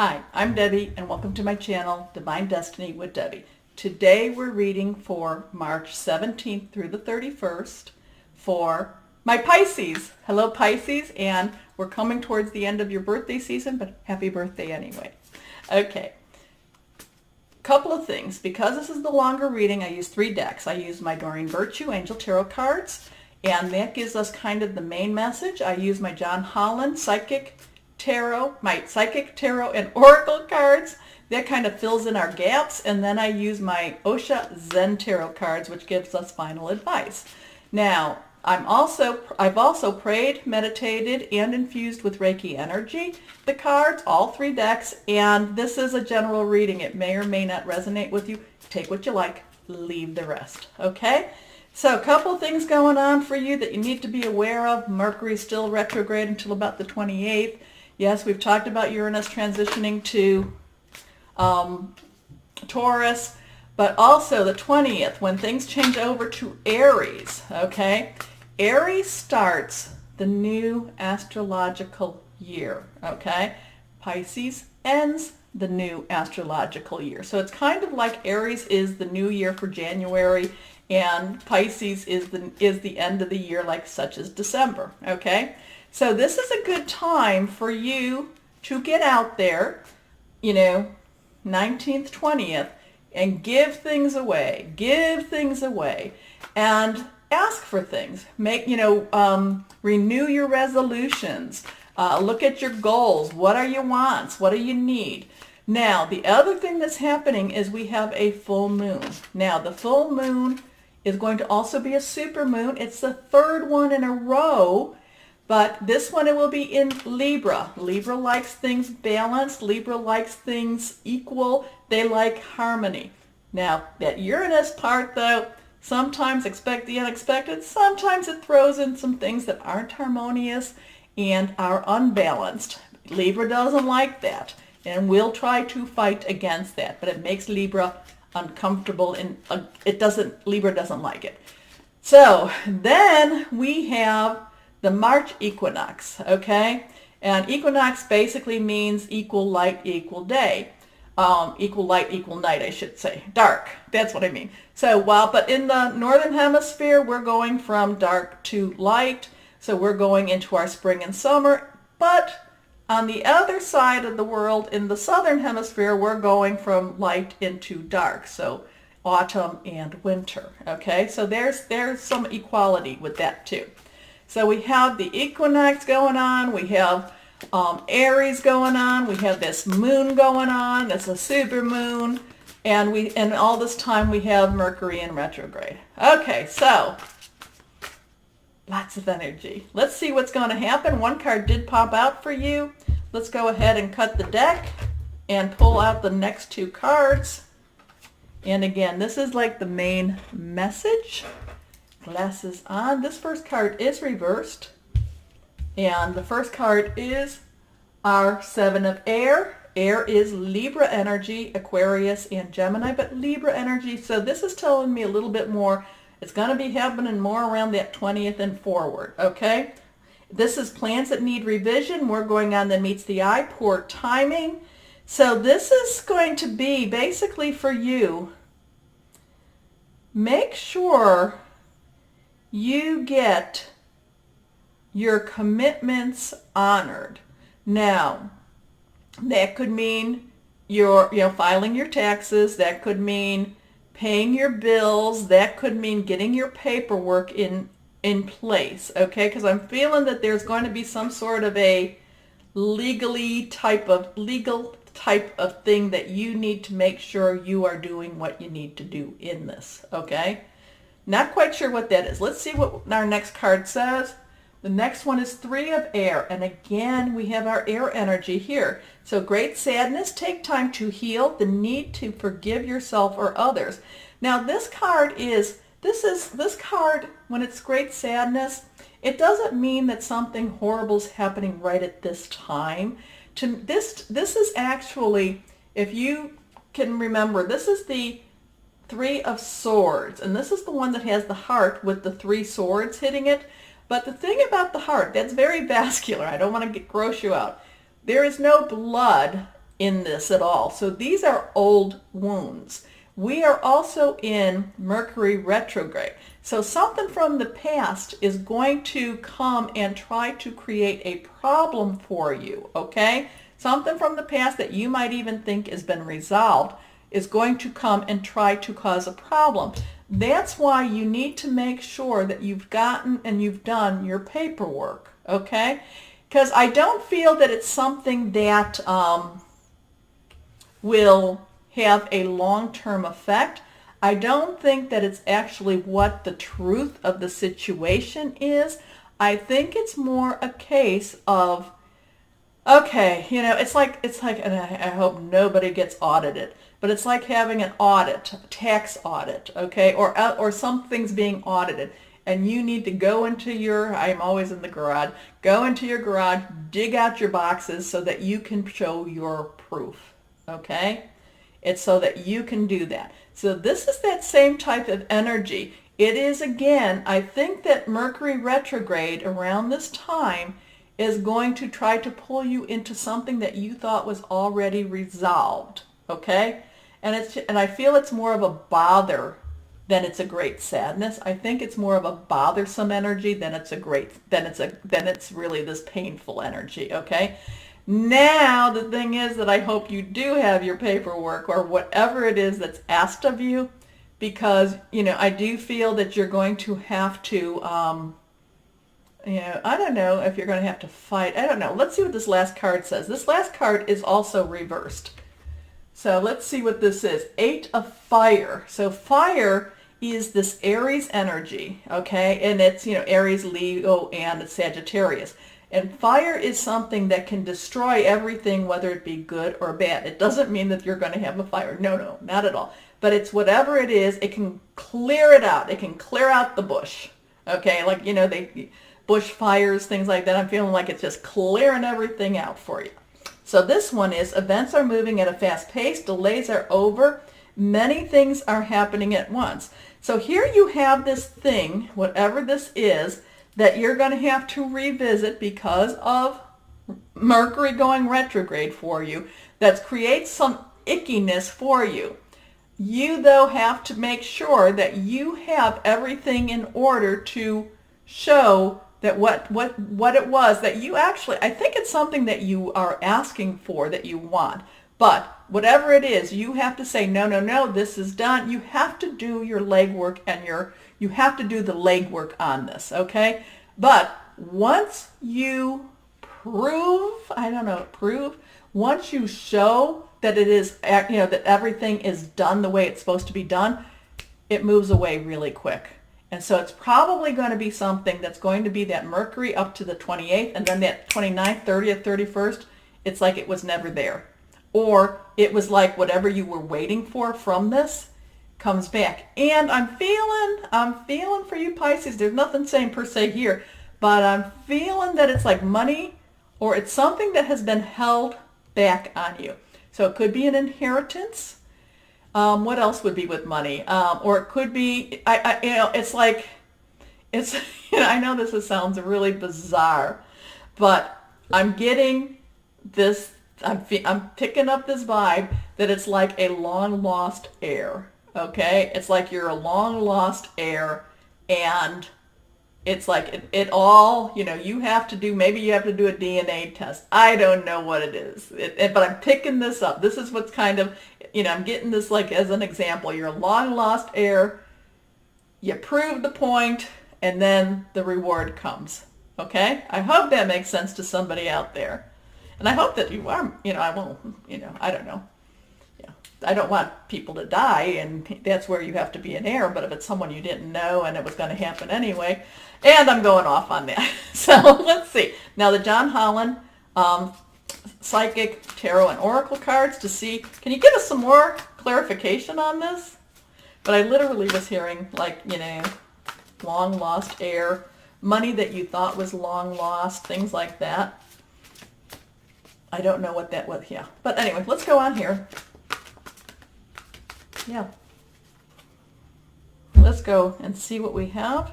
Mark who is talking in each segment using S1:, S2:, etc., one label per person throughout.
S1: Hi, I'm Debbie and welcome to my channel, Divine Destiny with Debbie. Today we're reading for March 17th through the 31st for my Pisces. Hello Pisces, and we're coming towards the end of your birthday season, but happy birthday anyway. Okay, couple of things. Because this is the longer reading, I use 3 decks. I use my Doreen Virtue Angel Tarot cards, and that gives us kind of the main message. I use my John Holland Psychic Tarot, my Psychic Tarot and Oracle cards. That kind of fills in our gaps. And then I use my Osho Zen Tarot cards, which gives us final advice. Now, I've also prayed, meditated, and infused with Reiki energy the cards, all 3 decks, and this is a general reading. It may or may not resonate with you. Take what you like, leave the rest, okay? So a couple of things going on for you that you need to be aware of. Mercury is still retrograde until about the 28th. Yes, we've talked about Uranus transitioning to Taurus, but also the 20th when things change over to Aries, okay? Aries starts the new astrological year, okay? Pisces ends the new astrological year. So it's kind of like Aries is the new year for January and Pisces is the end of the year, like such as December, okay? So this is a good time for you to get out there, 19th, 20th, and give things away, and ask for things. Renew your resolutions. Look at your goals. What are your wants? What do you need? Now, the other thing that's happening is we have a full moon. Now, the full moon is going to also be a super moon. It's the 3rd one in a row, but this one it will be in Libra. Libra likes things balanced. Libra likes things equal. They like harmony. Now, that Uranus part, though, sometimes expect the unexpected. Sometimes it throws in some things that aren't harmonious and are unbalanced. Libra doesn't like that, and we'll try to fight against that, but it makes Libra uncomfortable, and Libra doesn't like it. So then we have the March equinox, okay? And equinox basically means equal light, equal day. Equal light, equal night, I should say. Dark, that's what I mean. So but in the northern hemisphere, we're going from dark to light. So we're going into our spring and summer. But on the other side of the world, in the southern hemisphere, we're going from light into dark. So autumn and winter, okay? So there's some equality with that too. So we have the equinox going on. We have Aries going on. We have this moon going on. It's a super moon. And all this time we have Mercury in retrograde. Okay, so lots of energy. Let's see what's going to happen. One card did pop out for you. Let's go ahead and cut the deck and pull out the next 2 cards. And again, this is like the main message. Glasses on. This first card is reversed. And the first card is our 7 of air. Air is Libra energy, Aquarius and Gemini, but Libra energy. So this is telling me a little bit more. It's going to be happening more around that 20th and forward, okay? This is plans that need revision. We're going on that meets the eye, poor timing. So this is going to be basically for you. Make sure you get your commitments honored. Now, that could mean you're filing your taxes. That could mean paying your bills. That could mean getting your paperwork in place, okay? Because I'm feeling that there's going to be some sort of a legal type of thing that you need to make sure you are doing what you need to do in this, okay? Not quite sure what that is. Let's see what our next card says. The next one is 3 of air. And again, we have our air energy here. So great sadness, take time to heal, the need to forgive yourself or others. Now this card when it's great sadness, it doesn't mean that something horrible is happening right at this time. This is actually, if you can remember, this is the 3 of swords. And this is the one that has the heart with the 3 swords hitting it. But the thing about the heart, that's very vascular. I don't want to gross you out. There is no blood in this at all. So these are old wounds. We are also in Mercury retrograde. So something from the past is going to come and try to create a problem for you, okay? Something from the past that you might even think has been resolved is going to come and try to cause a problem. That's why you need to make sure that you've gotten and you've done your paperwork, okay? Because I don't feel that it's something that will have a long-term effect. I don't think that it's actually what the truth of the situation is. I think it's more a case of, okay, you know, it's like, and I hope nobody gets audited, but it's like having an audit, a tax audit, okay, or something's being audited, and you need to go into your, I'm always in the garage, go into your garage, dig out your boxes so that you can show your proof, okay? It's so that you can do that. So this is that same type of energy. It is, again, I think that Mercury retrograde around this time is going to try to pull you into something that you thought was already resolved, okay? And I feel it's more of a bother than it's a great sadness. I think it's more of a bothersome energy than it's really this painful energy, okay? Now, the thing is that I hope you do have your paperwork or whatever it is that's asked of you, because, you know, I do feel that you're going to have to, you know, I don't know if you're going to have to fight. I don't know. Let's see what this last card says. This last card is also reversed. So let's see what this is. 8 of Fire. So fire is this Aries energy, okay? And it's, you know, Aries, Leo, and Sagittarius. And fire is something that can destroy everything, whether it be good or bad. It doesn't mean that you're going to have a fire. No, not at all. But it's whatever it is, it can clear it out. It can clear out the bush. Okay, like, you know, bush fires, things like that. I'm feeling like it's just clearing everything out for you. So this one is, events are moving at a fast pace. Delays are over. Many things are happening at once. So here you have this thing, whatever this is, that you're going to have to revisit because of Mercury going retrograde for you, that creates some ickiness for you. You, though, have to make sure that you have everything in order to show that what it was that you actually, I think it's something that you are asking for, that you want. But whatever it is, you have to say, no, this is done. You have to do your legwork, and you have to do the legwork on this, okay? But once you once you show that it is, you know, that everything is done the way it's supposed to be done, it moves away really quick. And so it's probably going to be something that's going to be that Mercury up to the 28th, and then that 29th, 30th, 31st, it's like it was never there. Or it was like whatever you were waiting for from this comes back. And I'm feeling for you Pisces, there's nothing saying per se here, but I'm feeling that it's like money, or it's something that has been held back on you. So it could be an inheritance. What else would be with money? Or it could be, you know, it's like, it's, you know, I know sounds really bizarre, but I'm getting this, I'm picking up this vibe that it's like a long lost heir, okay? It's like you're a long lost heir, and it's like it all, you know, maybe you have to do a DNA test. I don't know what it is, but I'm picking this up. This is what's kind of, you know, I'm getting this like as an example. You're a long lost heir, you prove the point, and then the reward comes, okay? I hope that makes sense to somebody out there. And I hope that you are, you know, I won't, you know, I don't know. Yeah, I don't want people to die, and that's where you have to be an heir. But if it's someone you didn't know and it was going to happen anyway, and I'm going off on that. So let's see. Now the John Holland Psychic Tarot and Oracle cards to see, can you give us some more clarification on this? But I literally was hearing, like, you know, long lost heir, money that you thought was long lost, things like that. I don't know what that was, yeah. But anyway, let's go on here. Yeah. Let's go and see what we have.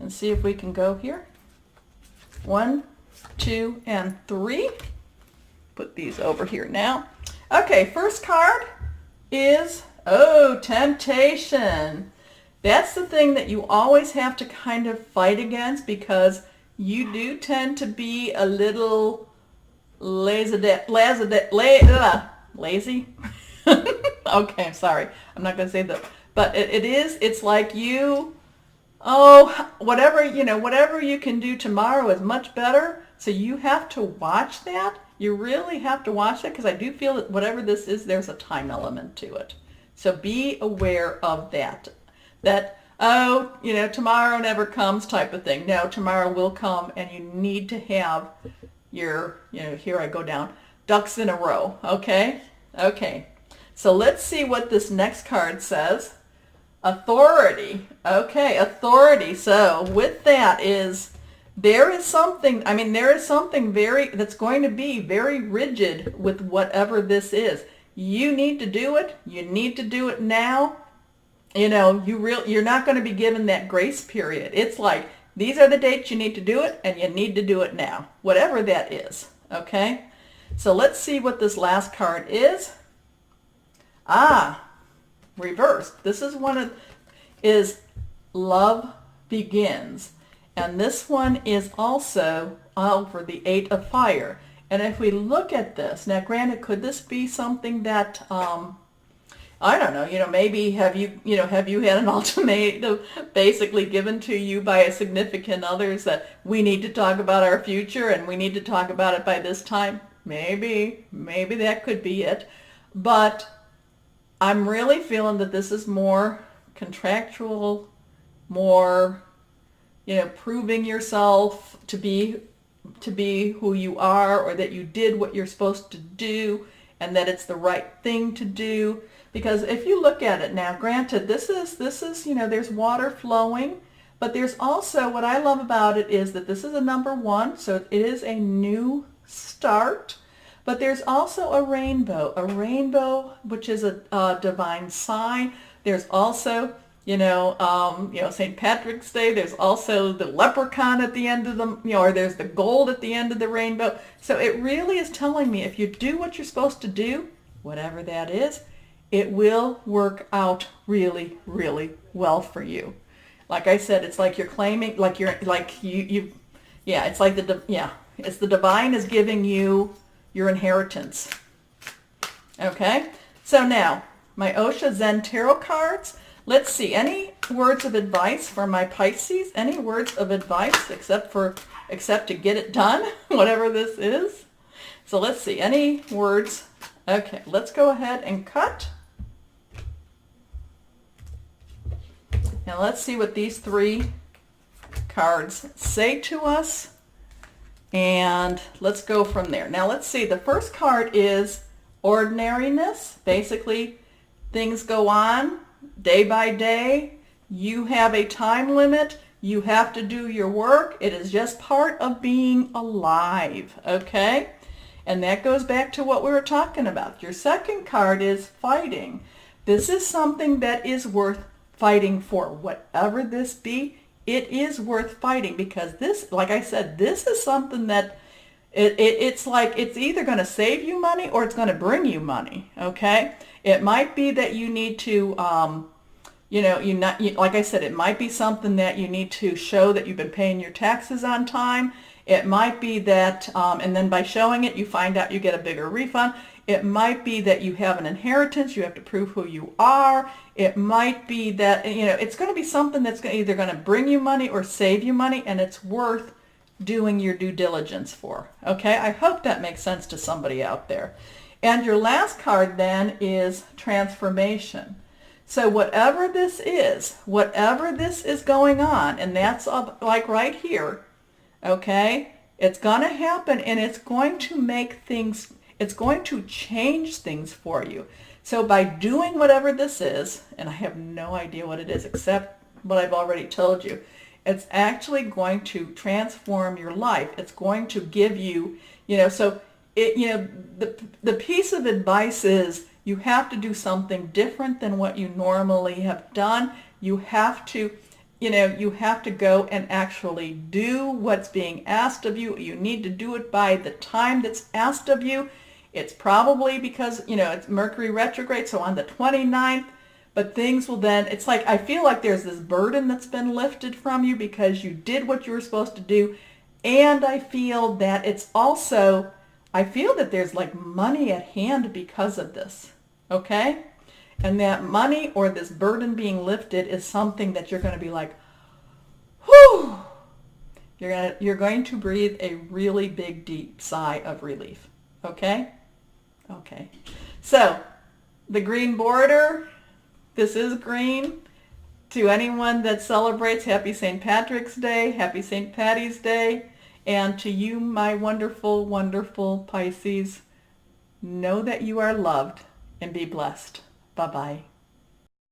S1: And see if we can go here. 1, 2, and 3. put these over here now. Okay, first card is, oh, temptation. That's the thing that you always have to kind of fight against, because you do tend to be a little lazy. Okay, I'm sorry. I'm not going to say that. But it's like you, oh, whatever you can do tomorrow is much better. So you have to watch that. You really have to watch that, because I do feel that whatever this is, there's a time element to it. So be aware of that. That, oh, tomorrow never comes type of thing. No, tomorrow will come, and you need to have your, here I go down, ducks in a row, okay? Okay. So let's see what this next card says. Authority. Okay, authority. So with that there is something that's going to be very rigid with whatever this is. You need to do it. You need to do it now. You're not going to be given that grace period. It's like, these are the dates you need to do it, and you need to do it now, whatever that is. Okay? So let's see what this last card is. Reversed. This is love begins. And this one is also for the 8 of fire. And if we look at this, now granted, could this be something that, I don't know, maybe have you had an ultimatum basically given to you by a significant others that we need to talk about our future and we need to talk about it by this time? Maybe that could be it. But I'm really feeling that this is more contractual, more, proving yourself to be who you are, or that you did what you're supposed to do and that it's the right thing to do. Because if you look at it now, granted, this is, there's water flowing, but there's also, what I love about it is that this is a number 1, so it is a new start. But there's also a rainbow, which is a divine sign. There's also, St. Patrick's Day. There's also the leprechaun at the end of the, or there's the gold at the end of the rainbow. So it really is telling me, if you do what you're supposed to do, whatever that is, it will work out really, really well for you. Like I said, it's like you're claiming, it's like it's the divine is giving you your inheritance. Okay? So now, my Osho Zen Tarot cards. Let's see, any words of advice for my Pisces? Any words of advice except to get it done, whatever this is? So let's see, any words? Okay, let's go ahead and cut. Now let's see what these 3 cards say to us. And let's go from there. Now let's see, the first card is ordinariness. Basically, things go on day by day. You have a time limit. You have to do your work. It is just part of being alive, okay? And that goes back to what we were talking about. Your second card is fighting. This is something that is worth fighting for. Whatever this be, it is worth fighting, because this, like I said, this is something that it's like it's either going to save you money or it's going to bring you money, okay? It might be that you need to, like I said, it might be something that you need to show that you've been paying your taxes on time. It might be that, and then by showing it, you find out you get a bigger refund. It might be that you have an inheritance. You have to prove who you are. It might be that, it's going to be something that's either going to bring you money or save you money, and it's worth doing your due diligence for. Okay? I hope that makes sense to somebody out there. And your last card then is transformation. So whatever this is going on, and that's like right here, okay? It's going to happen, and it's going to make things, it's going to change things for you. So by doing whatever this is, and I have no idea what it is except what I've already told you, it's actually going to transform your life. It's going to give you, so the piece of advice is you have to do something different than what you normally have done. You have to go and actually do what's being asked of you. You need to do it by the time that's asked of you. It's probably because, it's Mercury retrograde, so on the 29th, but things will then, it's like, I feel like there's this burden that's been lifted from you because you did what you were supposed to do. And I feel that it's also, I feel that there's like money at hand because of this. Okay? And that money or this burden being lifted is something that you're going to be like, whew. You're going to breathe a really big, deep sigh of relief. Okay? Okay. So, the green border, this is green. To anyone that celebrates, happy St. Patrick's Day, happy St. Patty's Day. And to you, my wonderful, wonderful Pisces, know that you are loved and be blessed. Bye-bye.